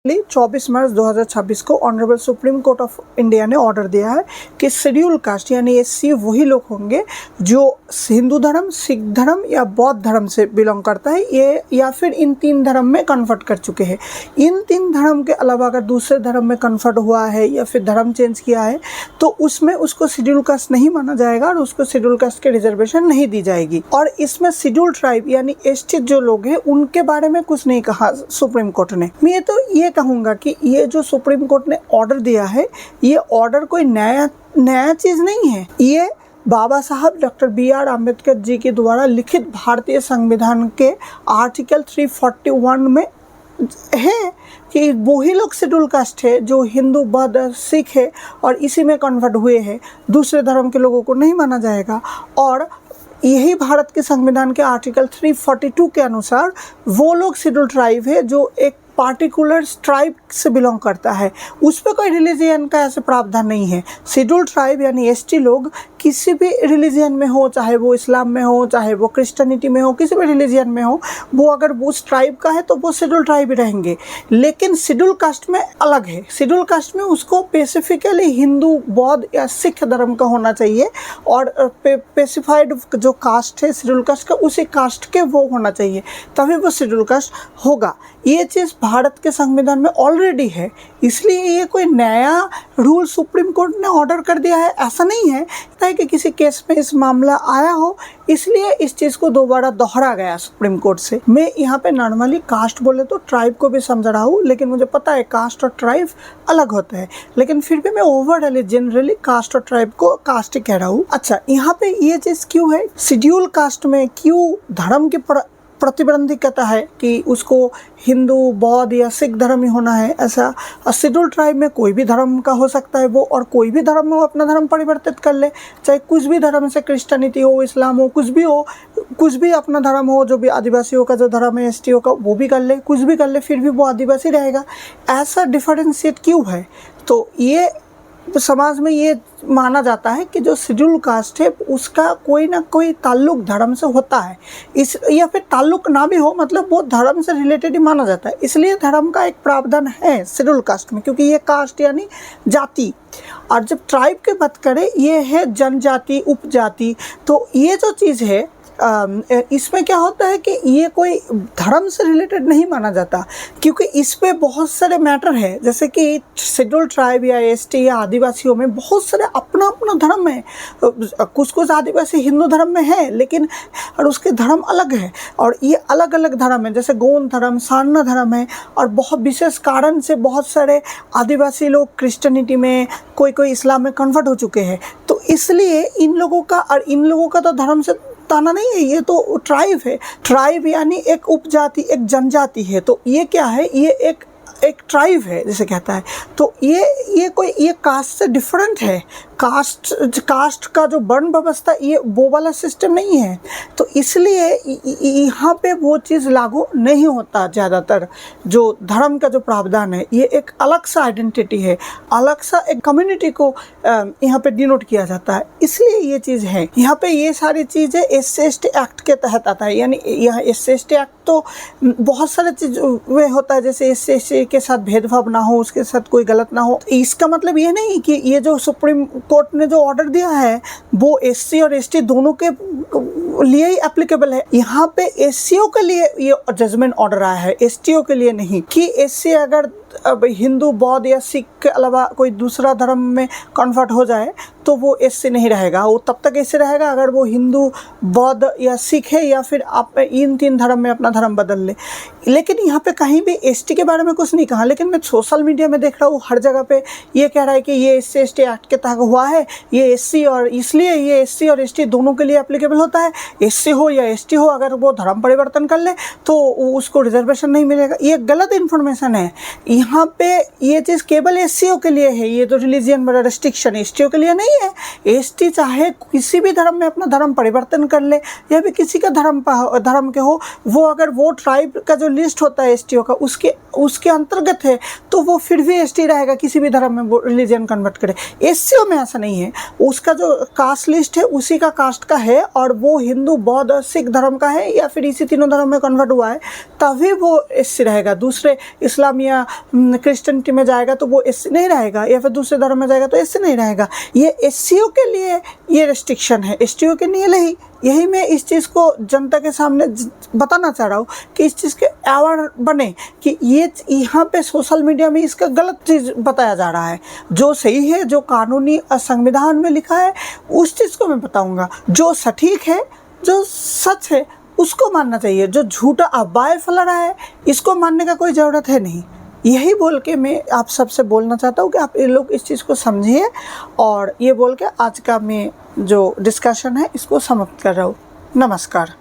24 मार्च 2026 को honourable supreme court of India ने order दिया है कि शेड्यूल कास्ट यानी एससी वही लोग होंगे जो हिंदू धर्म, सिख धर्म या बौद्ध धर्म से बिलोंग करता है, ये या फिर इन 3 धर्म में कन्वर्ट कर चुके हैं। इन 3 धर्म के अलावा अगर दूसरे धर्म में कन्वर्ट हुआ है या फिर धर्म चेंज किया है तो उसमें उसको शेड्यूल कास्ट नहीं माना जाएगा और उसको शेड्यूल कास्ट की रिजर्वेशन नहीं दी जाएगी। और इसमें शेड्यूल ट्राइब यानी एसटी जो लोग हैं उनके बारे में कुछ नहीं कहा सुप्रीम कोर्ट ने। मैं तो ये कहूँगा कि ये जो सुप्रीम कोर्ट ने ऑर्डर दिया है ये ऑर्डर कोई नया चीज़ नहीं है। ये बाबा साहब डॉक्टर BR अम्बेडकर जी के द्वारा लिखित भारतीय संविधान के आर्टिकल 341 में है कि वही लोग शेड्यूल कास्ट है जो हिंदू, बौद्ध, सिख है और इसी में कन्वर्ट हुए हैं। दूसरे धर्म के लोगों को नहीं माना जाएगा। और यही भारत के संविधान के आर्टिकल 342 के अनुसार वो लोग शेड्यूल ट्राइब है जो एक पार्टिकुलर ट्राइब से बिलोंग करता है, उस पर कोई रिलीजियन का ऐसे प्रावधान नहीं है। शेड्यूल ट्राइब यानी एसटी लोग किसी भी रिलीजियन में हो, चाहे वो इस्लाम में हो, चाहे वो क्रिश्चियनिटी में हो, किसी भी रिलीजियन में हो, वो अगर उस ट्राइब का है तो वो शेड्यूल ट्राइब ही रहेंगे। लेकिन शेड्यूल कास्ट में अलग है। शेड्यूल कास्ट में उसको स्पेसिफिकली हिंदू, बौद्ध या सिख धर्म का होना चाहिए और स्पेसिफाइड जो कास्ट है शेड्यूल कास्ट का उसी कास्ट के वो होना चाहिए, तभी वो शेड्यूल कास्ट होगा। ये चीज़ भारत के संविधान में ऑलरेडी है, इसलिए ये कोई नया रूल सुप्रीम कोर्ट ने ऑर्डर कर दिया है ऐसा नहीं है। कि किसी केस में इस मामला आया हो इसलिए इस चीज़ को दोबारा दोहरा गया सुप्रीम कोर्ट से। मैं यहाँ पे नॉर्मली कास्ट बोले तो ट्राइब को भी समझ रहा हूँ, लेकिन मुझे पता है कास्ट और ट्राइब अलग होता है, लेकिन फिर भी मैं ओवरऑल जनरली कास्ट और ट्राइब को कास्ट ही कह रहा हूँ। अच्छा, यहाँ पे ये चीज़ क्यों है, शेड्यूल कास्ट में क्यों धर्म की प्रतिबंधिकता है कि उसको हिंदू, बौद्ध या सिख धर्म ही होना है ऐसा। शेड्यूल ट्राइब में कोई भी धर्म का हो सकता है वो, और कोई भी धर्म में वो अपना धर्म परिवर्तित कर ले, चाहे कुछ भी धर्म से, क्रिश्चियनिटी हो, इस्लाम हो, कुछ भी हो, कुछ भी अपना धर्म हो। जो भी आदिवासियों का जो धर्म है एसटीओ का वो भी कर ले, कुछ भी कर ले, फिर भी वो आदिवासी रहेगा। ऐसा डिफरेंशिएट क्यों है? तो ये समाज में ये माना जाता है कि जो शेड्यूल कास्ट है उसका कोई ना कोई ताल्लुक धर्म से होता है, इस या फिर ताल्लुक ना भी हो, मतलब वो धर्म से रिलेटेड ही माना जाता है। इसलिए धर्म का एक प्रावधान है शेड्यूल कास्ट में, क्योंकि ये कास्ट यानी जाति। और जब ट्राइब की बात करें ये है जनजाति, उपजाति। तो ये जो चीज़ है इसमें क्या होता है कि ये कोई धर्म से रिलेटेड नहीं माना जाता, क्योंकि इस पे बहुत सारे मैटर है। जैसे कि शेड्यूल ट्राइब या एसटी या आदिवासियों में बहुत सारे अपना अपना धर्म है। कुछ आदिवासी हिंदू धर्म में है, लेकिन और उसके धर्म अलग है, और ये अलग अलग धर्म है। जैसे गोंड धर्म, सारना धर्म है, और बहुत विशेष कारण से बहुत सारे आदिवासी लोग क्रिश्चियनिटी में, कोई इस्लाम में कन्वर्ट हो चुके हैं। तो इसलिए इन लोगों का तो धर्म से ताना नहीं है, ये तो ट्राइब है। ट्राइब यानी एक उपजाति, एक जनजाति है। तो ये क्या है, ये एक ट्राइब है जिसे कहता है। तो ये कास्ट से डिफरेंट है। कास्ट का जो वर्ण व्यवस्था ये वो वाला सिस्टम नहीं है, तो इसलिए यहाँ पे वो चीज़ लागू नहीं होता। ज़्यादातर जो धर्म का जो प्रावधान है ये एक अलग सा आइडेंटिटी है, अलग सा एक कम्युनिटी को यहाँ पे डिनोट किया जाता है, इसलिए ये चीज़ है। यहाँ पे ये सारी चीज़ें SC/ST एक्ट के तहत आता है। यानी यह SC/ST एक्ट तो बहुत सारे चीज़ वे होता है, जैसे SC/ST के साथ भेदभाव ना हो, उसके साथ कोई गलत ना हो। इसका मतलब ये नहीं कि ये जो सुप्रीम कोर्ट ने जो ऑर्डर दिया है वो SC और ST दोनों के लिए ही एप्लीकेबल है। यहाँ पे SCO के लिए ये जजमेंट ऑर्डर आया है, STO के लिए नहीं। कि SC अगर हिंदू, बौद्ध या सिख के अलावा कोई दूसरा धर्म में कन्वर्ट हो जाए तो वो SC नहीं रहेगा, वो तब तक SC रहेगा अगर वो हिंदू, बौद्ध या सिख है, या फिर आप इन 3 धर्म में अपना धर्म बदल ले। लेकिन यहाँ पे कहीं भी ST के बारे में कुछ नहीं कहा, लेकिन मैं सोशल मीडिया में देख रहा हूँ हर जगह पे ये कह रहा है कि ये SC/ST एक्ट के तहत हुआ है, ये SC, और इसलिए ये SC और ST दोनों के लिए एप्लीकेबल होता है। SC हो या ST हो, अगर वो धर्म परिवर्तन कर ले तो उसको रिजर्वेशन नहीं मिलेगा। ये गलत इन्फॉर्मेशन है। यहाँ पे ये चीज़ केवल SCO के लिए है, ये तो रिलीजियन वाला रेस्ट्रिक्शन STO के लिए नहीं है। ST चाहे किसी भी धर्म में अपना धर्म परिवर्तन कर ले, या भी किसी का धर्म के हो, वो अगर वो ट्राइब का जो लिस्ट होता है STO का उसके अंतर्गत है तो वो फिर भी ST रहेगा, किसी भी धर्म में वो रिलीजियन कन्वर्ट करे। SCO में ऐसा नहीं है, उसका जो कास्ट लिस्ट है उसी का कास्ट का है, और वो हिंदू, बौद्ध और सिख धर्म का है, या फिर इसी तीनों धर्म में कन्वर्ट हुआ है, तभी वो SC रहेगा। दूसरे इस्लाम या क्रिश्चियनिटी में जाएगा तो वो एससी नहीं रहेगा, या फिर दूसरे धर्म में जाएगा तो एससी नहीं रहेगा। ये एससीओ के लिए ये रेस्ट्रिक्शन है, एसटीओ के लिए नहीं। यही मैं इस चीज़ को जनता के सामने बताना चाह रहा हूँ कि इस चीज़ के अवेयर बने कि ये यहाँ पे सोशल मीडिया में इसका गलत चीज़ बताया जा रहा है। जो सही है, जो कानूनी संविधान में लिखा है, उस चीज़ को मैं बताऊँगा। जो सटीक है, जो सच है, उसको मानना चाहिए। जो झूठा अफवाहें फैला रहा है, इसको मानने का कोई ज़रूरत है नहीं। यही बोल के मैं आप सबसे बोलना चाहता हूँ कि आप ये लोग इस चीज़ को समझिए, और ये बोल के आज का मैं जो डिस्कशन है इसको समाप्त कर रहा हूँ। नमस्कार।